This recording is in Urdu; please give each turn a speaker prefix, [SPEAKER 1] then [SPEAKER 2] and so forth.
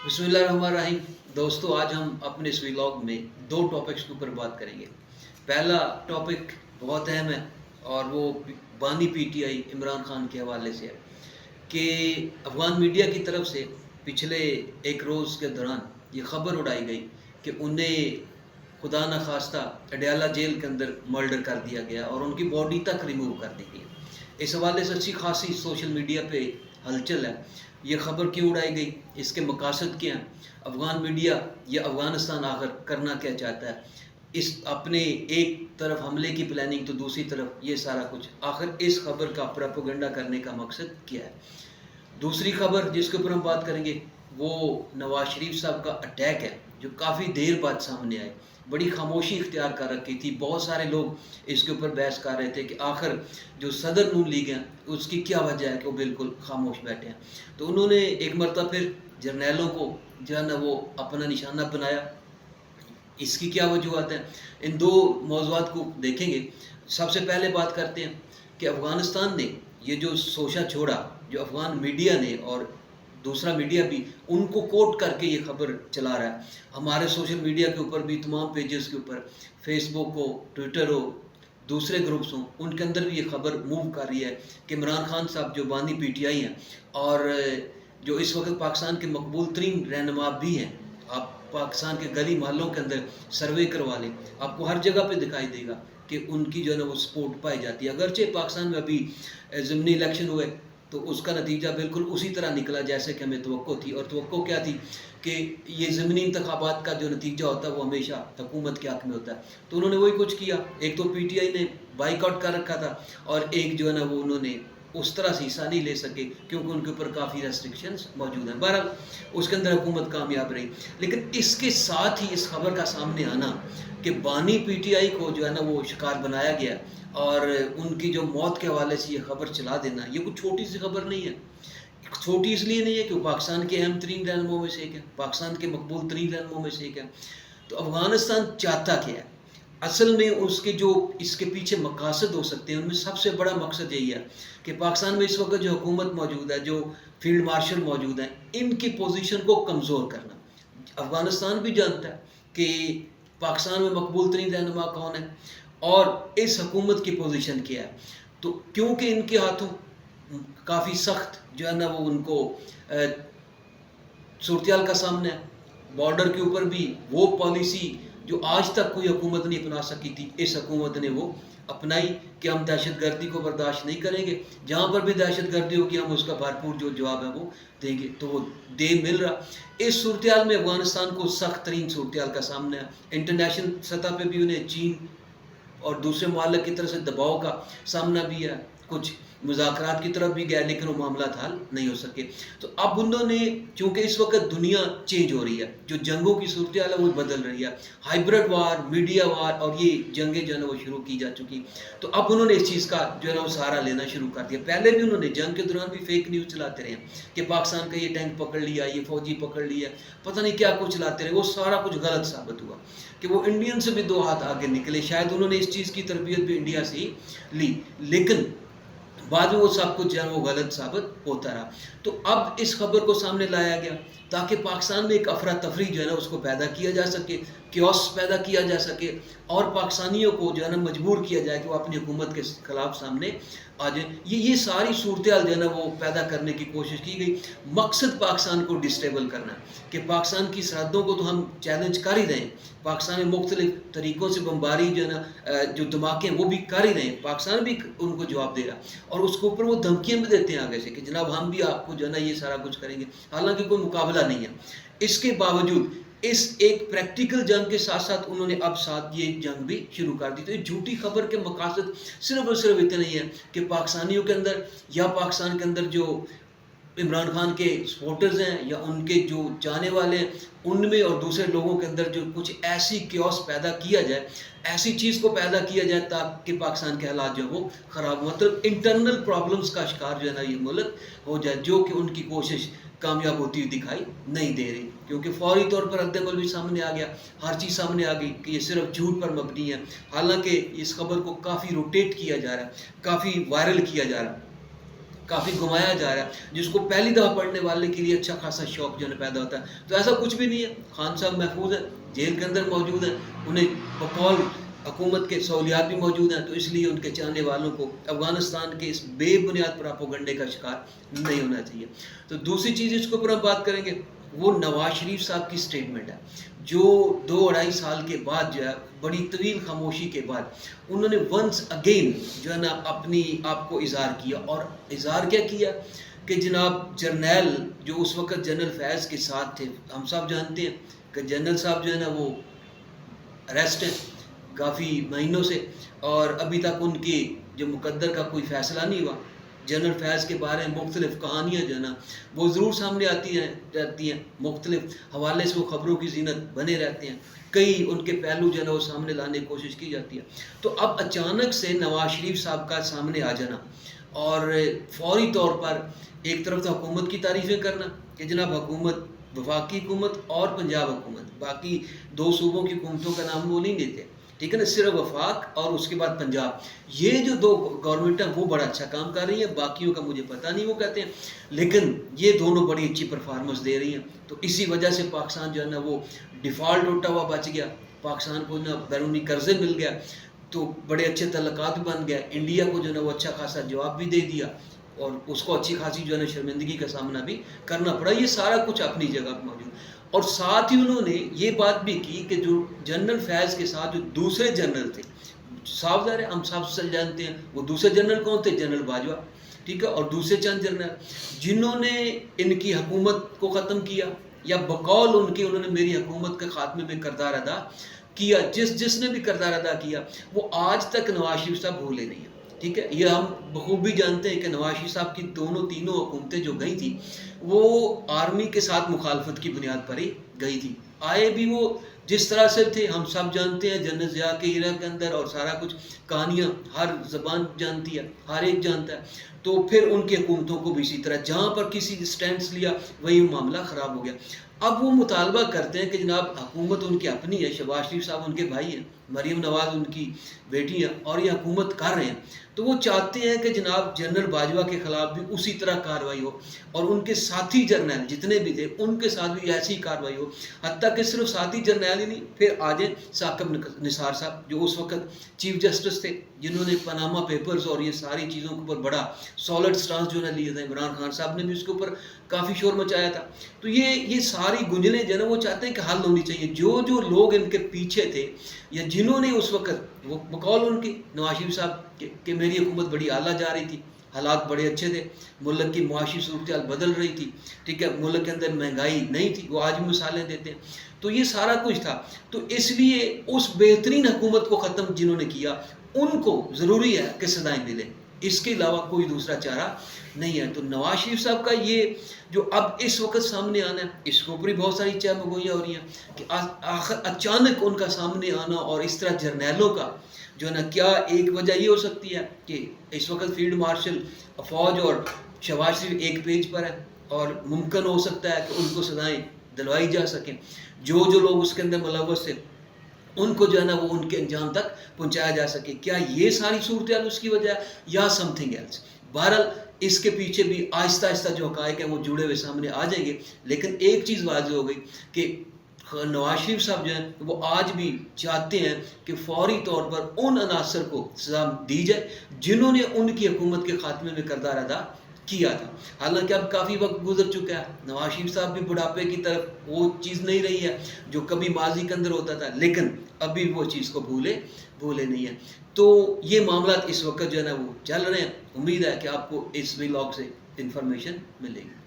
[SPEAKER 1] بسم اللہ الرحمن الرحیم دوستو، آج ہم اپنے اس ولاگ میں دو ٹاپکس کے اوپر بات کریں گے۔ پہلا ٹاپک بہت اہم ہے اور وہ بانی P T I Imran Khan کے حوالے سے ہے کہ افغان میڈیا کی طرف سے پچھلے ایک روز کے دوران یہ خبر اڑائی گئی کہ انہیں خدا نخواستہ اڈیالہ جیل کے اندر مرڈر کر دیا گیا اور ان کی باڈی تک ریموو کر دی گئی۔ اس حوالے سے اچھی خاصی سوشل میڈیا پہ ہلچل ہے۔ یہ خبر کیوں اڑائی گئی، اس کے مقاصد کیا ہیں، افغان میڈیا یا افغانستان آخر کرنا کیا چاہتا ہے، اس اپنے ایک طرف حملے کی پلاننگ تو دوسری طرف یہ سارا کچھ، آخر اس خبر کا پروپیگنڈا کرنے کا مقصد کیا ہے۔ دوسری خبر جس کے اوپر ہم بات کریں گے وہ نواز شریف صاحب کا اٹیک ہے، جو کافی دیر بعد سامنے آئے، بڑی خاموشی اختیار کر رکھی تھی۔ بہت سارے لوگ اس کے اوپر بحث کر رہے تھے کہ آخر جو صدر نون لیگ ہیں اس کی کیا وجہ ہے کہ وہ بالکل خاموش بیٹھے ہیں۔ تو انہوں نے ایک مرتبہ پھر جرنیلوں کو جو ہے نا وہ اپنا نشانہ بنایا۔ اس کی کیا وجوہات ہیں، ان دو موضوعات کو دیکھیں گے۔ سب سے پہلے بات کرتے ہیں کہ افغانستان نے یہ جو سوچا چھوڑا، جو افغان میڈیا نے اور دوسرا میڈیا بھی ان کو کوٹ کر کے یہ خبر چلا رہا ہے، ہمارے سوشل میڈیا کے اوپر بھی، تمام پیجز کے اوپر، فیس بک ہو، ٹویٹر ہو، دوسرے گروپس ہوں، ان کے اندر بھی یہ خبر موو کر رہی ہے کہ عمران خان صاحب جو بانی پی ٹی آئی ہیں اور جو اس وقت پاکستان کے مقبول ترین رہنما بھی ہیں، آپ پاکستان کے گلی محلوں کے اندر سروے کروا لیں، آپ کو ہر جگہ پہ دکھائی دے گا کہ ان کی جو ہے نا وہ سپورٹ پائی جاتی ہے۔ اگرچہ پاکستان میں ابھی ضمنی الیکشن ہوئے تو اس کا نتیجہ بالکل اسی طرح نکلا جیسے کہ ہمیں توقع تھی، اور توقع کیا تھی کہ یہ ضمنی انتخابات کا جو نتیجہ ہوتا ہے وہ ہمیشہ حکومت کے حق میں ہوتا ہے۔ تو انہوں نے وہی کچھ کیا، ایک تو پی ٹی آئی نے بائیک آؤٹ کر رکھا تھا، اور ایک جو ہے نا وہ انہوں نے اس طرح سے حصہ نہیں لے سکے کیونکہ ان کے اوپر کافی ریسٹرکشنز موجود ہیں۔ بہرحال اس کے اندر حکومت کامیاب رہی، لیکن اس کے ساتھ ہی اس خبر کا سامنے آنا کہ بانی پی ٹی آئی کو جو ہے نا وہ شکار بنایا گیا اور ان کی جو موت کے حوالے سے یہ خبر چلا دینا، یہ کوئی چھوٹی سی خبر نہیں ہے۔ چھوٹی اس لیے نہیں ہے کہ وہ پاکستان کے اہم ترین رہنماؤں میں سے ایک ہے، پاکستان کے مقبول ترین رہنماؤں میں سے ایک ہے۔ تو افغانستان چاہتا کیا ہے، اصل میں اس کے جو اس کے پیچھے مقاصد ہو سکتے ہیں ان میں سب سے بڑا مقصد یہی ہے کہ پاکستان میں اس وقت جو حکومت موجود ہے، جو فیلڈ مارشل موجود ہیں، ان کی پوزیشن کو کمزور کرنا۔ افغانستان بھی جانتا ہے کہ پاکستان میں مقبول ترین رہنما کون ہے اور اس حکومت کی پوزیشن کیا ہے، تو کیونکہ ان کے ہاتھوں کافی سخت جو ہے نا وہ ان کو صورتحال کا سامنا ہے۔ بارڈر کے اوپر بھی وہ پالیسی جو آج تک کوئی حکومت نہیں اپنا سکی تھی، اس حکومت نے وہ اپنائی کہ ہم دہشت گردی کو برداشت نہیں کریں گے، جہاں پر بھی دہشت گردی ہوگی ہم اس کا بھرپور جو جواب ہے وہ دیں گے۔ تو وہ دے مل رہا۔ اس صورتحال میں افغانستان کو سخت ترین صورتحال کا سامنا ہے۔ انٹرنیشنل سطح پہ بھی انہیں چین اور دوسرے معلق کی طرف سے دباؤ کا سامنا بھی ہے، کچھ مذاکرات کی طرف بھی گیا لیکن وہ معاملات حل نہیں ہو سکے۔ تو اب انہوں نے، چونکہ اس وقت دنیا چینج ہو رہی ہے، جو جنگوں کی صورتحال ہے وہ بدل رہی ہے، ہائبرڈ وار، میڈیا وار، اور یہ جنگیں جو ہے نا وہ شروع کی جا چکی، تو اب انہوں نے اس چیز کا جو ہے نا وہ سہارا لینا شروع کر دیا۔ پہلے بھی انہوں نے جنگ کے دوران بھی فیک نیوز چلاتے رہے کہ پاکستان کا یہ ٹینک پکڑ لیا، یہ فوجی پکڑ لیا، پتہ نہیں کیا کچھ چلاتے رہے، وہ سارا کچھ غلط ثابت ہوا کہ وہ انڈین سے بھی دو ہاتھ آگے نکلے۔ شاید انہوں نے اس چیز کی تربیت بھی انڈیا سے ہی لی، لیکن بعد میں وہ سب کچھ جو ہے وہ غلط ثابت ہوتا رہا۔ تو اب اس خبر کو سامنے لایا گیا تاکہ پاکستان میں ایک افراتفری جو ہے نا اس کو پیدا کیا جا سکے، کیوس پیدا کیا جا سکے، اور پاکستانیوں کو جو ہے نا مجبور کیا جائے کہ وہ اپنی حکومت کے خلاف سامنے آ جائیں۔ یہ ساری صورتحال جو ہے نا وہ پیدا کرنے کی کوشش کی گئی۔ مقصد پاکستان کو ڈسٹیبل کرنا ہے کہ پاکستان کی سرحدوں کو تو ہم چیلنج کر ہی رہے ہیں، پاکستان میں مختلف طریقوں سے بمباری جو ہے نا جو دھماکے وہ بھی کر ہی رہے ہیں، پاکستان بھی ان کو جواب دے رہا، اور اس کے اوپر وہ دھمکیاں بھی دیتے ہیں آگے سے کہ جناب ہم بھی آپ کو جو ہے نا یہ سارا کچھ کریں گے، حالانکہ کوئی مقابلہ نہیں ہے۔ اس کے باوجود اس ایک پریکٹیکل جنگ کے ساتھ ساتھ انہوں نے اب ساتھ یہ جنگ بھی شروع کر دی۔ تو یہ جھوٹی خبر کے مقاصد صرف اور صرف اتنے ہی ہیں کہ پاکستانیوں کے اندر یا پاکستان کے اندر جو عمران خان کے سپورٹرز ہیں یا ان کے جو چاہنے والے ہیں ان میں اور دوسرے لوگوں کے اندر جو کچھ ایسی کیوس پیدا کیا جائے، ایسی چیز کو پیدا کیا جائے تاکہ پاکستان کے حالات جو وہ خراب، مطلب انٹرنل پرابلمز کا شکار جو ہے نا یہ ملک ہو جائے، جو کہ ان کی کوشش کامیاب ہوتی ہوئی دکھائی نہیں دے رہی، کیونکہ فوری طور پر رد عمل بھی سامنے آ گیا، ہر چیز سامنے آ گئی کہ یہ صرف جھوٹ پر مبنی ہے۔ حالانکہ اس خبر کو کافی روٹیٹ کیا جا رہا ہے، کافی وائرل کیا جا رہا ہے، کافی گھمایا جا رہا ہے، جس کو پہلی دفعہ پڑھنے والے کے لیے اچھا خاصا شوق جو ہے پیدا ہوتا ہے. تو ایسا کچھ بھی نہیں ہے. خان صاحب محفوظ ہیں، جیل کے اندر موجود ہیں، انہیں بقول حکومت کے سہولیات بھی موجود ہیں، تو اس لیے ان کے چاہنے والوں کو افغانستان کے اس بے بنیاد پراپوگنڈے کا شکار نہیں ہونا چاہیے. تو دوسری چیز اس کے اوپر ہم بات کریں گے، وہ نواز شریف صاحب کی سٹیٹمنٹ ہے، جو 2-2.5 سال کے بعد جو ہے بڑی طویل خاموشی کے بعد انہوں نے ونس اگین جو ہے نا اپنی آپ کو اظہار کیا. اور اظہار کیا کیا کہ جناب جرنیل جو اس وقت جنرل فیض کے ساتھ تھے، ہم سب جانتے ہیں کہ جنرل صاحب جو ہے نا وہ اریسٹ ہیں کافی مہینوں سے، اور ابھی تک ان کی جو مقدر کا کوئی فیصلہ نہیں ہوا. جنرل فیض کے بارے میں مختلف کہانیاں جو ہے نا وہ ضرور سامنے رہتی ہیں، مختلف حوالے سے وہ خبروں کی زینت بنے رہتے ہیں، کئی ان کے پہلو جو ہے نا وہ سامنے لانے کی کوشش کی جاتی ہے. تو اب اچانک سے نواز شریف صاحب کا سامنے آ جانا اور فوری طور پر ایک طرف تو حکومت کی تعریفیں کرنا کہ جناب حکومت، وفاقی حکومت اور پنجاب حکومت، باقی 2 صوبوں کی حکومتوں کا نام وہ نہیں لیتے، ٹھیک ہے نا، صرف وفاق اور اس کے بعد پنجاب، یہ جو 2 گورنمنٹ ہیں وہ بڑا اچھا کام کر رہی ہیں، باقیوں کا مجھے پتہ نہیں وہ کہتے ہیں، لیکن یہ دونوں بڑی اچھی پرفارمنس دے رہی ہیں. تو اسی وجہ سے پاکستان جو ہے نا وہ ڈیفالٹ ہوتا ہوا بچ گیا، پاکستان کو نا بیرونی قرضے مل گیا، تو بڑے اچھے تعلقات بن گئے. انڈیا کو جو ہے نا وہ اچھا خاصا جواب بھی دے دیا اور اس کو اچھی خاصی جو ہے نا شرمندگی کا سامنا بھی کرنا پڑا. یہ سارا کچھ اپنی جگہ پر موجود. اور ساتھ ہی انہوں نے یہ بات بھی کی کہ جو جنرل فیض کے ساتھ جو دوسرے جنرل تھے، صاف ظاہر ہے ہم سب جانتے ہیں وہ دوسرے جنرل کون تھے، جنرل باجوہ، ٹھیک ہے، اور دوسرے چند جنرل جنہوں نے ان کی حکومت کو ختم کیا یا بقول ان کی انہوں نے میری حکومت کے خاتمے میں کردار ادا کیا، جس نے بھی کردار ادا کیا وہ آج تک نواز شریف صاحب بھولے نہیں ہیں. ٹھیک ہے، یہ ہم بخوبی جانتے ہیں کہ نواز شریف صاحب کی تینوں حکومتیں جو گئی تھیں وہ آرمی کے ساتھ مخالفت کی بنیاد پر ہی گئی تھی. آئے بھی وہ جس طرح سے تھے ہم سب جانتے ہیں، جنرل ضیاء کے ایرا کے اندر، اور سارا کچھ کہانیاں ہر زبان جانتی ہے، ہر ایک جانتا ہے. تو پھر ان کی حکومتوں کو بھی اسی طرح جہاں پر کسی سٹینڈس لیا وہی معاملہ خراب ہو گیا. اب وہ مطالبہ کرتے ہیں کہ جناب حکومت ان کی اپنی ہے، شہباز شریف صاحب ان کے بھائی ہیں، مریم نواز ان کی بیٹی ہیں، اور یہ حکومت کر رہے ہیں. تو وہ چاہتے ہیں کہ جناب جنرل باجوہ کے خلاف بھی اسی طرح کارروائی ہو، اور ان کے ساتھی جرنیل جتنے بھی تھے ان کے ساتھ بھی ایسی کارروائی ہو. حتیٰ کہ صرف ساتھی جرنیل ہی نہیں، پھر آ جائیں ثاقب نثار صاحب جو اس وقت چیف جسٹس تھے، جنہوں نے پاناما پیپرز اور یہ ساری چیزوں کے اوپر بڑا سالڈ سٹانس جو ہے لیے تھے. عمران خان صاحب نے بھی اس کے اوپر کافی شور مچایا تھا. تو یہ ساری گنجلیں جو ہے نا وہ چاہتے ہیں کہ حل ہونی چاہیے. جو لوگ ان کے پیچھے تھے یا جنہوں نے اس وقت وہ بقول ان کی نواز شریف صاحب کہ میری حکومت بڑی اعلیٰ جا رہی تھی، حالات بڑے اچھے تھے، ملک کی معاشی صورتحال بدل رہی تھی، ٹھیک ہے، ملک کے اندر مہنگائی نہیں تھی، وہ آج بھی مثالیں دیتے ہیں. تو یہ سارا کچھ تھا. تو اس لیے اس بہترین حکومت کو ختم جنہوں نے کیا ان کو ضروری ہے کہ سزائیں ملیں، اس کے علاوہ کوئی دوسرا چارہ نہیں ہے. تو نواز شریف صاحب کا یہ جو اب اس وقت سامنے آنا ہے، اس کے اوپر ہی بہت ساری چہمگوئیاں ہو رہی ہیں کہ آخر اچانک ان کا سامنے آنا، اور اس طرح جرنیلوں کا جو ہے نا، کیا ایک وجہ یہ ہو سکتی ہے کہ اس وقت فیلڈ مارشل فوج اور شہباز شریف ایک پیج پر ہے، اور ممکن ہو سکتا ہے کہ ان کو سزائیں دلوائی جا سکیں، جو لوگ اس کے اندر ملوث تھے ان کو جو ہے نا وہ ان کے انجام تک پہنچایا جا سکے. کیا یہ ساری صورتحال اس کی وجہ ہے یا سم تھنگ ایلس؟ بہرحال اس کے پیچھے بھی آہستہ آہستہ جو حقائق ہیں وہ جڑے ہوئے سامنے آ جائیں گے. لیکن ایک چیز واضح ہو گئی کہ نواز شریف صاحب جو ہیں وہ آج بھی چاہتے ہیں کہ فوری طور پر ان عناصر کو سزا دی جائے جنہوں نے ان کی حکومت کے خاتمے میں کردار ادا کیا تھا. حالانکہ اب کافی وقت گزر چکا ہے، نواز شریف صاحب بھی بڑھاپے کی طرف وہ چیز نہیں رہی ہے جو کبھی ماضی کے اندر ہوتا تھا، لیکن ابھی وہ چیز کو بھولے نہیں ہیں. تو یہ معاملات اس وقت جو ہے نا وہ چل رہے ہیں. امید ہے کہ آپ کو اس ویلاگ سے انفارمیشن ملے گی.